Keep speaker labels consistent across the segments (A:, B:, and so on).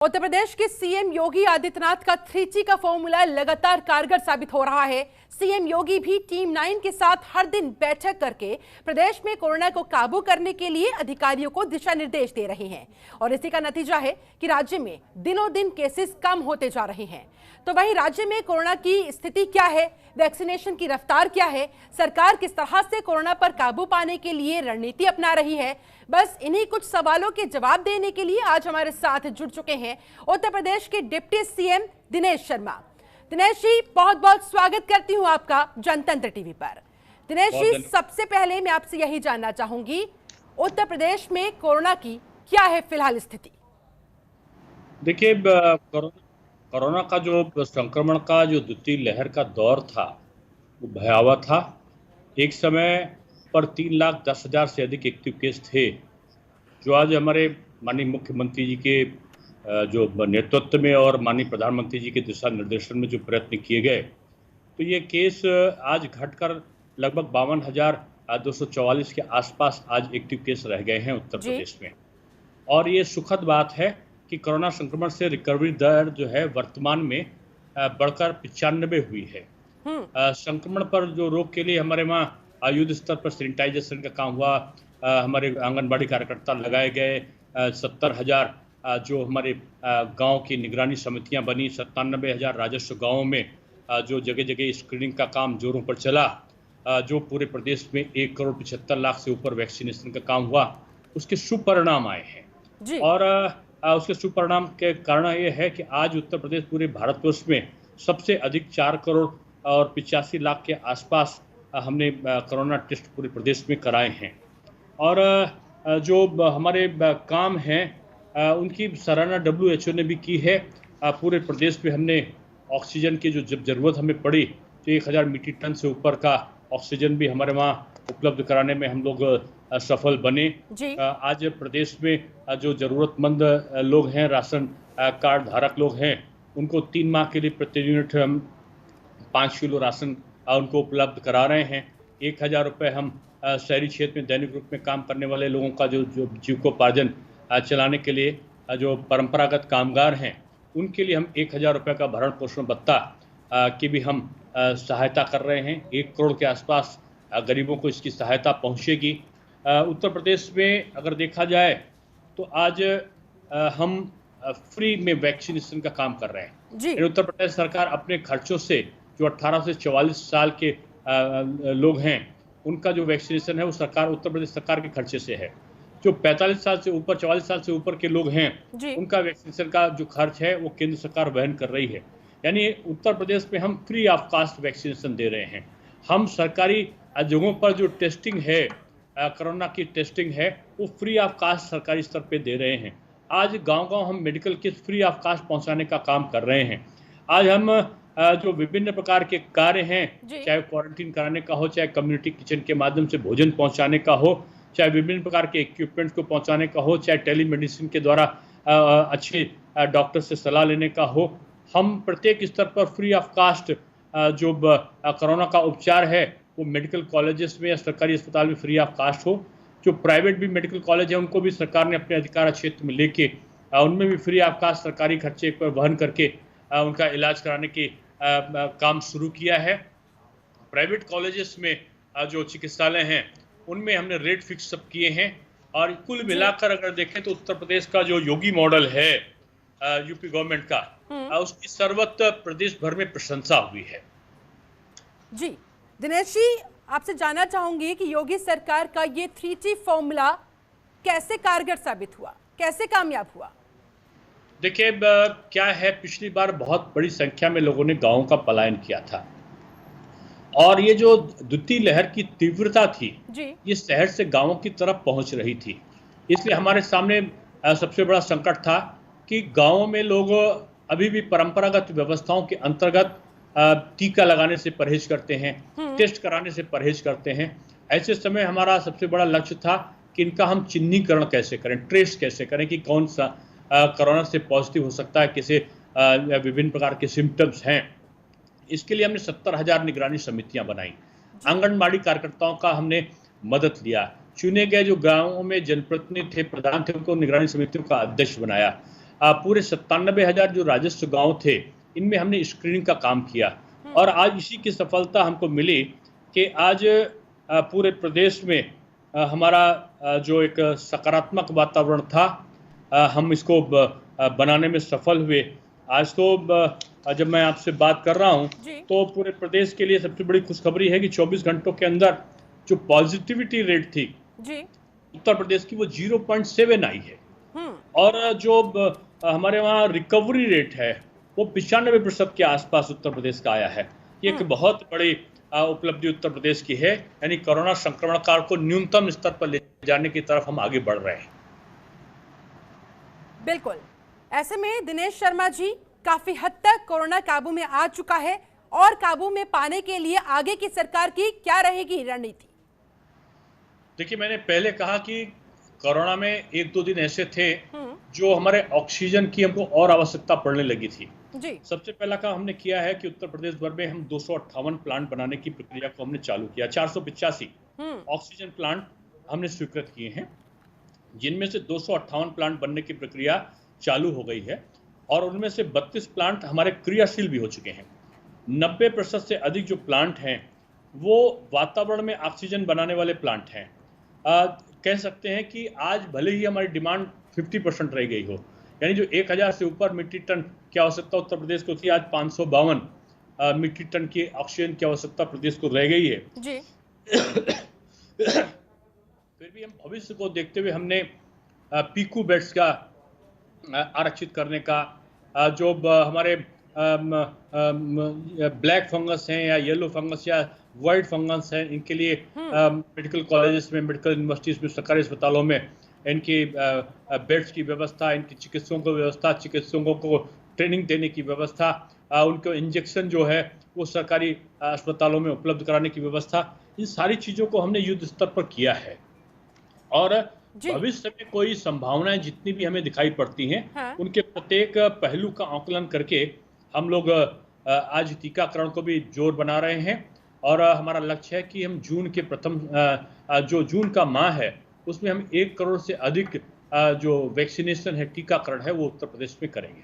A: उत्तर प्रदेश के सीएम योगी आदित्यनाथ का 3G का फॉर्मूला लगातार कारगर साबित हो रहा है। सीएम योगी भी टीम 9 के साथ हर दिन बैठक करके प्रदेश में कोरोना को काबू करने के लिए अधिकारियों को दिशा निर्देश दे रहे हैं और इसी का नतीजा है कि राज्य में दिनों दिन केसेस कम होते जा रहे हैं। तो वहीं राज्य में कोरोना की स्थिति क्या है, वैक्सीनेशन की रफ्तार क्या है, सरकार किस तरह से कोरोना पर काबू पाने के लिए रणनीति अपना रही है, बस इन्हीं कुछ सवालों के जवाब देने के लिए आज हमारे साथ जुड़ चुके हैं उत्तर प्रदेश के डिप्टी सीएम दिनेश शर्मा। दिनेश जी, बहुत बहुत स्वागत करती हूं आपका जनतंत्र टीवी पर। दिनेश जी, सबसे पहले मैं आपसे यही जानना चाहूंगी, उत्तर प्रदेश में कोरोना की क्या है फिलहाल स्थिति?
B: देखिए, कोरोना का जो संक्रमण का जो द्वितीय लहर का दौर था वो भयावह था। एक समय पर 3,10,000 से अधिक एक्टिव केस थे, जो आज हमारे माननीय मुख्यमंत्री जी के जो नेतृत्व में और माननीय प्रधानमंत्री जी के दिशा निर्देशन में जो प्रयत्न किए गए, तो ये केस आज घटकर लगभग 52,244 के आसपास आज एक्टिव केस रह गए हैं उत्तर प्रदेश में। और ये सुखद बात है कि कोरोना संक्रमण से रिकवरी दर जो है वर्तमान में बढ़कर 95 हुई है। संक्रमण पर जो रोक के लिए हमारे वहाँ युद्ध स्तर पर सैनिटाइजेशन का काम हुआ। हमारे आंगनबाड़ी कार्यकर्ता लगाए गए। 70,000 जो हमारे गांव की निगरानी समितियां बनी। 97,000 राजस्व गांवों में जो जगह जगह स्क्रीनिंग का काम जोरों पर चला। जो पूरे प्रदेश में 1,75,00,000 से ऊपर वैक्सीनेशन का काम हुआ, उसके सुपरिणाम आए हैं। और उसके सुपरिणाम के कारण ये है कि आज उत्तर प्रदेश पूरे भारतवर्ष में सबसे अधिक 4,85,00,000 के आसपास हमने कोरोना टेस्ट पूरे प्रदेश में कराए हैं। और जो हमारे काम हैं उनकी सराहना WHO ने भी की है। पूरे प्रदेश में हमने ऑक्सीजन की जो जब ज़रूरत हमें पड़ी तो 1,000 मीट्रिक टन से ऊपर का ऑक्सीजन भी हमारे वहाँ उपलब्ध कराने में हम लोग सफल बने। आज प्रदेश में जो ज़रूरतमंद लोग हैं, राशन कार्ड धारक लोग हैं, उनको 3 माह के लिए प्रति यूनिट हम 5 किलो राशन उनको उपलब्ध करा रहे हैं। 1,000 रुपये हम शहरी क्षेत्र में दैनिक रूप में काम करने वाले लोगों का जो जीविकोपार्जन चलाने के लिए जो परंपरागत कामगार हैं, उनके लिए हम 1,000 रुपये का भरण पोषण भत्ता की भी हम सहायता कर रहे हैं। 1 करोड़ के आसपास गरीबों को इसकी सहायता पहुंचेगी। उत्तर प्रदेश में अगर देखा जाए तो आज हम फ्री में वैक्सीनेशन का काम कर रहे हैं। उत्तर प्रदेश सरकार अपने खर्चों से जो 18 से 44 साल के लोग हैं, उनका जो वैक्सीनेशन है वो उत्तर प्रदेश सरकार के खर्चे से है। जो 45 साल से ऊपर 44 साल से ऊपर के लोग हैं, उनका वैक्सीनेशन का जो खर्च है वो केंद्र सरकार वहन कर रही है। यानी उत्तर प्रदेश में हम फ्री ऑफ कॉस्ट वैक्सीनेशन दे रहे हैं। हम सरकारी जगहों पर जो टेस्टिंग है, कोरोना की टेस्टिंग है, वो फ्री ऑफ कॉस्ट सरकारी स्तर पे दे रहे हैं। आज गांव-गांव हम medical kit free of cost पहुंचाने का काम कर रहे हैं। आज हम जो विभिन्न प्रकार के कार्य हैं, चाहे क्वारंटीन कराने का हो, चाहे कम्युनिटी किचन के माध्यम से भोजन पहुंचाने का हो, चाहे विभिन्न प्रकार के इक्विपमेंट्स को पहुंचाने का हो, चाहे टेलीमेडिसिन के द्वारा अच्छे डॉक्टर से सलाह लेने का हो, हम प्रत्येक स्तर पर फ्री ऑफ कॉस्ट जो कोरोना का उपचार है वो मेडिकल कॉलेजेस में या सरकारी अस्पताल में फ्री ऑफ कॉस्ट हो। जो प्राइवेट भी मेडिकल कॉलेज है, उनको भी सरकार ने अपने अधिकार क्षेत्र में लेके उनमें भी फ्री ऑफ कॉस्ट सरकारी खर्चे पर वहन करके उनका इलाज कराने के काम शुरू किया है। प्राइवेट कॉलेजेस में जो चिकित्सालय हैं, उनमें हमने रेट फिक्स सब किए हैं। और कुल मिलाकर अगर देखें तो उत्तर प्रदेश का जो योगी मॉडल है यूपी गवर्नमेंट का, उसकी सर्वत्र प्रदेश भर में प्रशंसा हुई है।
A: जी दिनेश जी, आपसे जानना चाहूंगी कि योगी सरकार का ये 3G फॉर्मूला कैसे कारगर साबित हुआ, कैसे कामयाब हुआ?
B: देखिए, क्या है, पिछली बार बहुत बड़ी संख्या में लोगों ने गांवों का पलायन किया था और ये जो द्वितीय लहर की तीव्रता थी, ये शहर से गांवों की तरफ पहुंच रही थी। इसलिए हमारे सामने सबसे बड़ा संकट था कि गांवों में लोग अभी भी परंपरागत व्यवस्थाओं के अंतर्गत टीका लगाने से परहेज करते हैं, टेस्ट कराने से परहेज करते हैं। ऐसे समय हमारा सबसे बड़ा लक्ष्य था कि इनका हम चिन्हीकरण कैसे करें, ट्रेस कैसे करें कि कौन सा कोरोना से पॉजिटिव हो सकता है, किसे विभिन्न प्रकार के सिम्टम्स हैं। इसके लिए हमने 70,000 निगरानी समितियां बनाई। आंगनबाड़ी कार्यकर्ताओं का हमने मदद लिया। चुने गए जो गांवों में जनप्रतिनिधि थे, प्रधान थे, उनको निगरानी समितियों का अध्यक्ष बनाया। पूरे 97,000 जो राजस्व गांव थे, इनमें हमने स्क्रीनिंग का काम किया और आज इसी की सफलता हमको मिली कि आज पूरे प्रदेश में हमारा जो एक सकारात्मक वातावरण था, हम इसको बनाने में सफल हुए। आज तो जब मैं आपसे बात कर रहा हूं तो पूरे प्रदेश के लिए सबसे बड़ी खुशखबरी है कि 24 घंटों के अंदर जो पॉजिटिविटी रेट थी जी उत्तर प्रदेश की, वो 0.7 आई है और जो हमारे वहाँ रिकवरी रेट है वो 95% के आसपास उत्तर प्रदेश का आया है। ये एक बहुत बड़ी उपलब्धि उत्तर प्रदेश की है, यानी कोरोना संक्रमण काल को न्यूनतम स्तर पर ले जाने की तरफ हम आगे बढ़ रहे हैं।
A: बिल्कुल, ऐसे में दिनेश शर्मा जी, काफी हद तक कोरोना काबू में आ चुका है और काबू में पाने के लिए आगे की सरकार की क्या रहेगी रणनीति?
B: देखिए, मैंने पहले कहा कि कोरोना में 1-2 दिन ऐसे थे जो हमारे ऑक्सीजन की हमको और आवश्यकता पड़ने लगी थी जी। सबसे पहला काम हमने किया है कि उत्तर प्रदेश भर में हम 258 प्लांट बनाने की प्रक्रिया को हमने चालू किया। 485 ऑक्सीजन प्लांट हमने स्वीकृत किए हैं, जिनमें से 258 प्लांट बनने की प्रक्रिया चालू हो गई है और उनमें से 32 प्लांट हमारे क्रियाशील भी हो चुके हैं। 90% से अधिक जो प्लांट हैं वो वातावरण में ऑक्सीजन बनाने वाले प्लांट हैं। कह सकते हैं कि आज भले ही हमारी डिमांड 50% रह गई हो, यानी जो 1000 से ऊपर मीट्रिक टन की आवश्यकता उत्तर प्रदेश को थी, आज 552 मीट्रिक टन की ऑक्सीजन की आवश्यकता प्रदेश को रह गई है जी। फिर भी हम भविष्य को देखते हुए हमने पीकू बेड्स का आरक्षित करने का, जो हमारे ब्लैक फंगस हैं या येलो फंगस या वाइट फंगस हैं, इनके लिए मेडिकल कॉलेजेस में, मेडिकल यूनिवर्सिटीज में, सरकारी अस्पतालों में इनकी बेड्स की व्यवस्था, इनकी चिकित्सकों को व्यवस्था, चिकित्सकों को ट्रेनिंग देने की व्यवस्था, उनको इंजेक्शन जो है वो सरकारी अस्पतालों में उपलब्ध कराने की व्यवस्था, इन सारी चीज़ों को हमने युद्ध स्तर पर किया है। और भविष्य में कोई संभावनाएं जितनी भी हमें दिखाई पड़ती हैं, उनके प्रत्येक पहलू का आकलन करके हम लोग आज टीकाकरण को भी जोर बना रहे हैं और हमारा लक्ष्य है कि हम जून के जो जून का माह है उसमें हम 1 करोड़ से अधिक जो वैक्सीनेशन है, टीकाकरण है, वो उत्तर प्रदेश में करेंगे।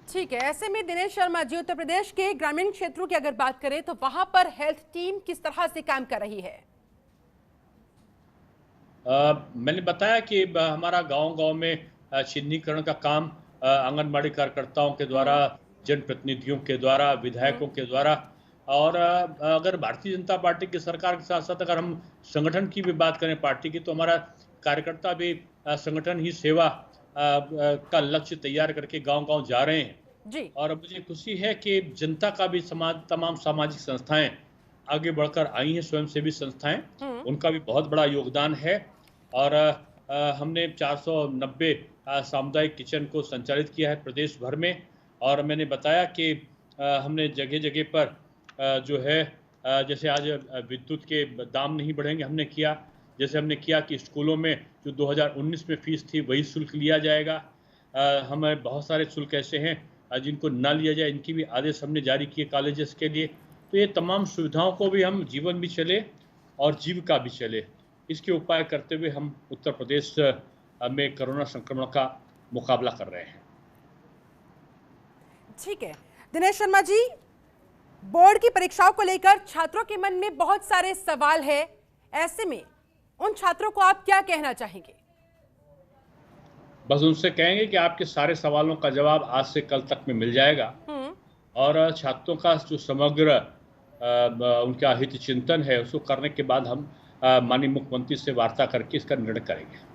A: ठीक है, ऐसे में दिनेश शर्मा जी, उत्तर प्रदेश के ग्रामीण क्षेत्रों की अगर बात करें तो वहां पर हेल्थ टीम किस तरह से काम कर रही है?
B: मैंने बताया कि हमारा गांव-गांव में चिन्हीकरण का काम आंगनबाड़ी कार्यकर्ताओं के द्वारा, जनप्रतिनिधियों के द्वारा, विधायकों के द्वारा, और अगर भारतीय जनता पार्टी की सरकार के साथ साथ अगर हम संगठन की भी बात करें पार्टी की, तो हमारा कार्यकर्ता भी संगठन ही सेवा का लक्ष्य तैयार करके गांव-गांव जा रहे हैं जी। और मुझे खुशी है कि जनता का भी तमाम सामाजिक संस्थाएं आगे बढ़कर आई हैं, स्वयंसेवी संस्थाएं, उनका भी बहुत बड़ा योगदान है और हमने 490 सामुदायिक किचन को संचालित किया है प्रदेश भर में। और मैंने बताया कि हमने जगह जगह पर जो है, जैसे आज विद्युत के दाम नहीं बढ़ेंगे, हमने किया, जैसे हमने किया कि स्कूलों में जो 2019 में फीस थी वही शुल्क लिया जाएगा। हमें बहुत सारे शुल्क ऐसे हैं जिनको ना लिया जाए, इनकी भी आदेश हमने जारी किए कॉलेजेस के लिए। तो ये तमाम सुविधाओं को भी हम जीवन भी चले और जीविका भी चले, इसके उपाय करते हुए हम उत्तर प्रदेश में कोरोना संक्रमण का मुकाबला कर रहे हैं।
A: ठीक है दिनेश शर्मा जी, बोर्ड की परीक्षाओं को लेकर छात्रों के मन में बहुत सारे सवाल है, ऐसे में उन छात्रों को आप क्या कहना चाहेंगे?
B: बस उनसे कहेंगे कि आपके सारे सवालों का जवाब आज से कल तक में मिल जाएगा और छात्रों का जो समग्र उनका हित चिंतन है उसको करने के बाद हम माननीय मुख्यमंत्री से वार्ता करके इसका निर्णय करेंगे।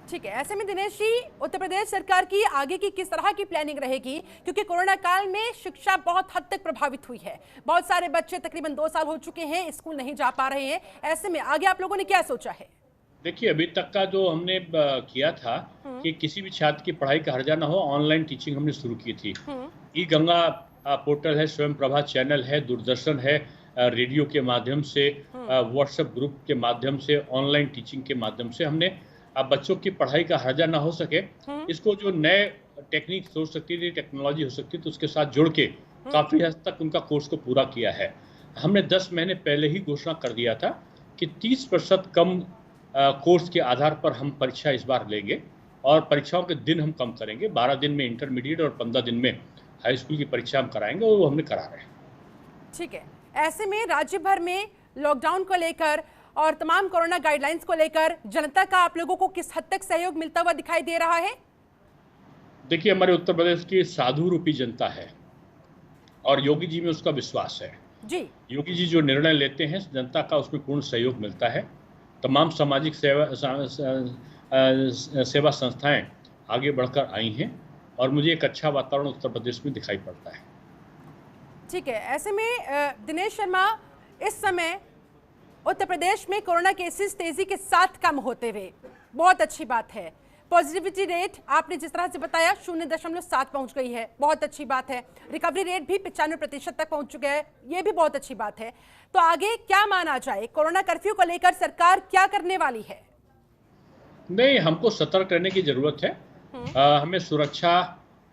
A: ठीक है, ऐसे में दिनेश जी, उत्तर प्रदेश सरकार की आगे की किस तरह की प्लानिंग रहेगी? क्योंकि कोरोना काल में शिक्षा बहुत हद तक प्रभावित हुई है, बहुत सारे बच्चे तकरीबन 2 साल हो चुके हैं स्कूल नहीं जा पा रहे हैं, ऐसे में आगे आप लोगों ने क्या सोचा है?
B: देखिए, अभी तक का जो हमने किया था कि किसी भी छात्र की पढ़ाई का हर्जा ना हो, ऑनलाइन टीचिंग हमने शुरू की थी। ई गंगा पोर्टल है, स्वयं प्रभा चैनल है, दूरदर्शन है, रेडियो के माध्यम से, व्हाट्सएप ग्रुप के माध्यम से, ऑनलाइन टीचिंग के माध्यम से हमने बच्चों की पढ़ाई का हर्जा ना हो सके, इसको जो नए टेक्निक हो सकती थी, टेक्नोलॉजी हो सकती थी, तो उसके साथ जुड़ के काफ़ी हद तक उनका कोर्स को पूरा किया है। हमने 10 महीने पहले ही घोषणा कर दिया था कि 30% कम कोर्स के आधार पर हम परीक्षा इस बार लेंगे और परीक्षाओं के दिन हम कम करेंगे। 12 दिन में इंटरमीडिएट और 15 दिन में हाई स्कूल की परीक्षा हम कराएंगे, और वो हमने करा रहे हैं।
A: ठीक है, ऐसे में राज्य भर में लॉकडाउन को लेकर और तमाम कोरोना गाइडलाइंस को लेकर जनता का आप लोगों को किस हद तक सहयोग मिलता हुआ दिखाई दे रहा है?
B: देखिए, हमारे उत्तर प्रदेश की साधु रूपी जनता है और योगी जी में उसका विश्वास है
A: जी।
B: योगी जी जो निर्णय लेते हैं जनता का उसमें पूर्ण सहयोग मिलता है। तमाम सामाजिक सेवा संस्थाएं आगे बढ़कर आई हैं और मुझे एक अच्छा वातावरण उत्तर प्रदेश में दिखाई पड़ता है।
A: ठीक है, ऐसे में दिनेश शर्मा, इस समय उत्तर प्रदेश में कोरोना केसेस तेजी के साथ कम होते हुए, बहुत अच्छी बात है। पॉजिटिविटी रेट आपने जिस तरह से बताया 0.7 पहुंच गई है, बहुत अच्छी बात है। रिकवरी रेट भी 95% तक पहुंच चुका है, ये भी बहुत अच्छी बात है। तो आगे क्या माना जाए, कोरोना कर्फ्यू को लेकर सरकार क्या करने वाली है?
B: नहीं, हमको सतर्क रहने की जरूरत है। हमें सुरक्षा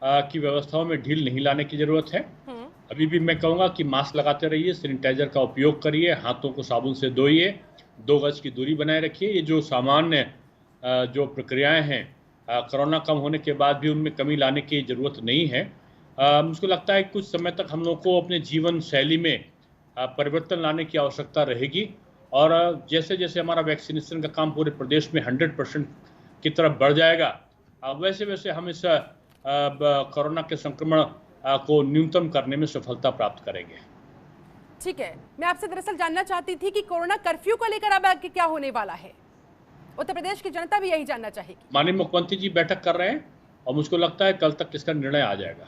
B: की व्यवस्थाओं में ढील नहीं लाने की जरूरत है। अभी भी मैं कहूँगा कि मास्क लगाते रहिए, सैनिटाइजर का उपयोग करिए, हाथों को साबुन से धोइए, 2 गज की दूरी बनाए रखिए। ये जो सामान्य जो प्रक्रियाएं हैं, कोरोना कम होने के बाद भी उनमें कमी लाने की ज़रूरत नहीं है। मुझको लगता है कि कुछ समय तक हम लोग को अपने जीवन शैली में परिवर्तन लाने की आवश्यकता रहेगी, और जैसे जैसे हमारा वैक्सीनेशन का काम पूरे प्रदेश में 100% की तरफ बढ़ जाएगा, वैसे वैसे हम इस कोरोना के संक्रमण को न्यूनतम करने में सफलता प्राप्त करेंगे।
A: ठीक है, मैं आपसे दरअसल जानना चाहती थी कि कोरोना कर्फ्यू को लेकर अब आगे क्या होने वाला है। उत्तर प्रदेश की जनता भी यही जानना चाहेगी।
B: माननीय मुख्यमंत्री जी बैठक कर रहे हैं और मुझको लगता है कल तक इसका निर्णय आ जाएगा।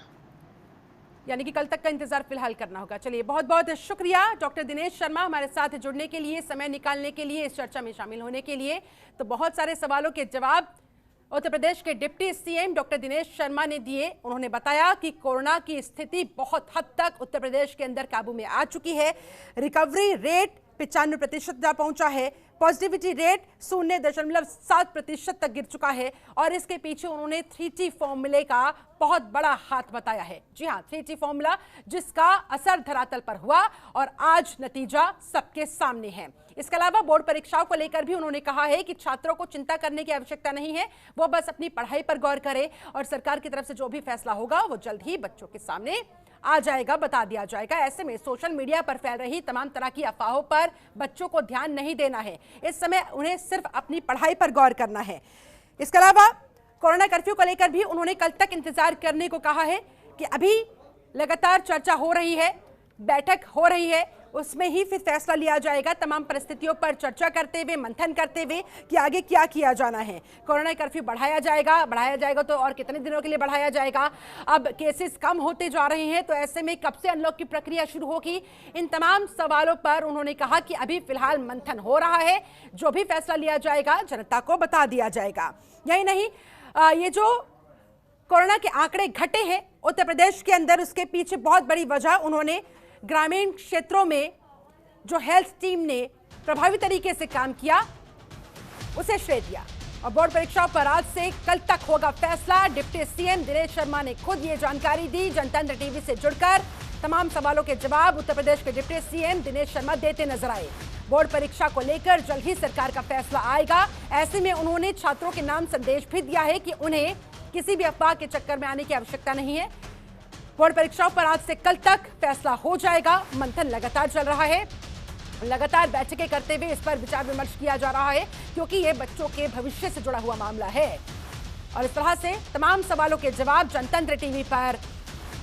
A: यानी कि कल तक का इंतजार फिलहाल करना होगा। चलिए, बहुत बहुत शुक्रिया डॉक्टर दिनेश शर्मा हमारे साथ जुड़ने के लिए, समय निकालने के लिए, इस चर्चा में शामिल होने के लिए। तो बहुत सारे सवालों के जवाब उत्तर प्रदेश के deputy CM doctor Dinesh Sharma ने दिए। उन्होंने बताया कि कोरोना की स्थिति बहुत हद तक उत्तर प्रदेश के अंदर काबू में आ चुकी है। रिकवरी रेट 95% तक पहुंचा है, पॉजिटिविटी रेट 0.7% तक गिर चुका है, और इसके पीछे उन्होंने 3T फॉर्मूले का बहुत बड़ा हाथ बताया है। जी हां, 3T फॉर्मूला जिसका असर धरातल पर हुआ और आज नतीजा सबके सामने है। इसके अलावा बोर्ड परीक्षाओं को लेकर भी उन्होंने कहा है कि छात्रों को चिंता करने की आवश्यकता नहीं है, वो बस अपनी पढ़ाई पर गौर करें और सरकार की तरफ से जो भी फैसला होगा वो जल्द ही बच्चों के सामने आ जाएगा, बता दिया जाएगा। ऐसे में सोशल मीडिया पर फैल रही तमाम तरह की अफवाहों पर बच्चों को ध्यान नहीं देना है। इस समय उन्हें सिर्फ अपनी पढ़ाई पर गौर करना है। इसके अलावा कोरोना कर्फ्यू को लेकर भी उन्होंने कल तक इंतजार करने को कहा है कि अभी लगातार चर्चा हो रही है, बैठक हो रही है, उसमें ही फिर फैसला लिया जाएगा। तमाम परिस्थितियों पर चर्चा करते हुए, मंथन करते हुए कि आगे क्या किया जाना है। कोरोना कर्फ्यू बढ़ाया जाएगा तो और कितने दिनों के लिए बढ़ाया जाएगा? अब केसेस कम होते जा रहे हैं, तो ऐसे में कब से अनलॉक की प्रक्रिया शुरू होगी? इन तमाम सवालों पर उन्होंने कहा कि अभी फिलहाल मंथन हो रहा है, जो भी फैसला लिया जाएगा जनता को बता दिया जाएगा। यही नहीं, ये जो कोरोना के आंकड़े घटे हैं उत्तर प्रदेश के अंदर, उसके पीछे बहुत बड़ी वजह उन्होंने ग्रामीण क्षेत्रों में जो हेल्थ टीम ने प्रभावी तरीके से काम किया उसे श्रेय दिया। और बोर्ड परीक्षाओं पर आज से कल तक होगा फैसला। डिप्टी सीएम दिनेश शर्मा ने खुद ये जानकारी दी। जनतंत्र टीवी से जुड़कर तमाम सवालों के जवाब उत्तर प्रदेश के डिप्टी सीएम दिनेश शर्मा देते नजर आए। बोर्ड परीक्षा को लेकर जल्द ही सरकार का फैसला आएगा। ऐसे में उन्होंने छात्रों के नाम संदेश भी दिया है कि उन्हें किसी भी अफवाह के चक्कर में आने की आवश्यकता नहीं है। बोर्ड परीक्षाओं पर आज से कल तक फैसला हो जाएगा। मंथन लगातार चल रहा है, लगातार बैठकें करते हुए इस पर विचार विमर्श किया जा रहा है, क्योंकि ये बच्चों के भविष्य से जुड़ा हुआ मामला है। और इस तरह से तमाम सवालों के जवाब जनतंत्र टीवी पर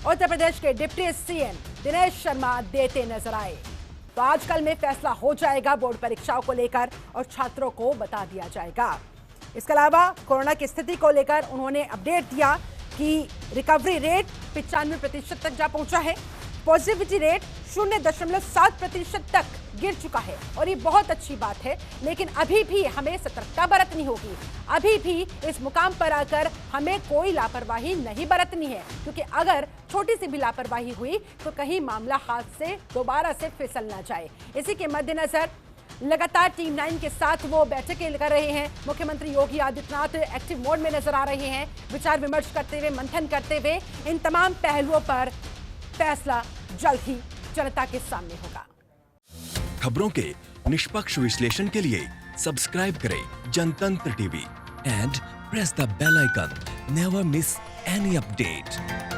A: उत्तर प्रदेश के डिप्टी सीएम दिनेश शर्मा देते नजर आए। तो आजकल में फैसला हो जाएगा बोर्ड परीक्षाओं को लेकर और छात्रों को बता दिया जाएगा। इसके अलावा कोरोना की स्थिति को लेकर उन्होंने अपडेट दिया कि रिकवरी रेट 95% तक जा पहुंचा है, पॉजिटिविटी रेट 0.7% तक गिर चुका है, और ये बहुत अच्छी बात है। लेकिन अभी भी हमें सतर्कता बरतनी होगी। अभी भी इस मुकाम पर आकर हमें कोई लापरवाही नहीं बरतनी है, क्योंकि अगर छोटी सी भी लापरवाही हुई तो कहीं मामला हाथ से दोबारा से फिसल ना जाए। इसी के मद्देनजर लगातार टीम 9 के साथ वो बैठकें कर रहे हैं। मुख्यमंत्री योगी आदित्यनाथ एक्टिव मोड में नजर आ रहे हैं, विचार विमर्श करते हुए, मंथन करते हुए। इन तमाम पहलुओं पर फैसला जल्द ही जनता के सामने होगा।
C: खबरों के निष्पक्ष विश्लेषण के लिए सब्सक्राइब करें जनतंत्र TV and press the bell icon. Never miss any update.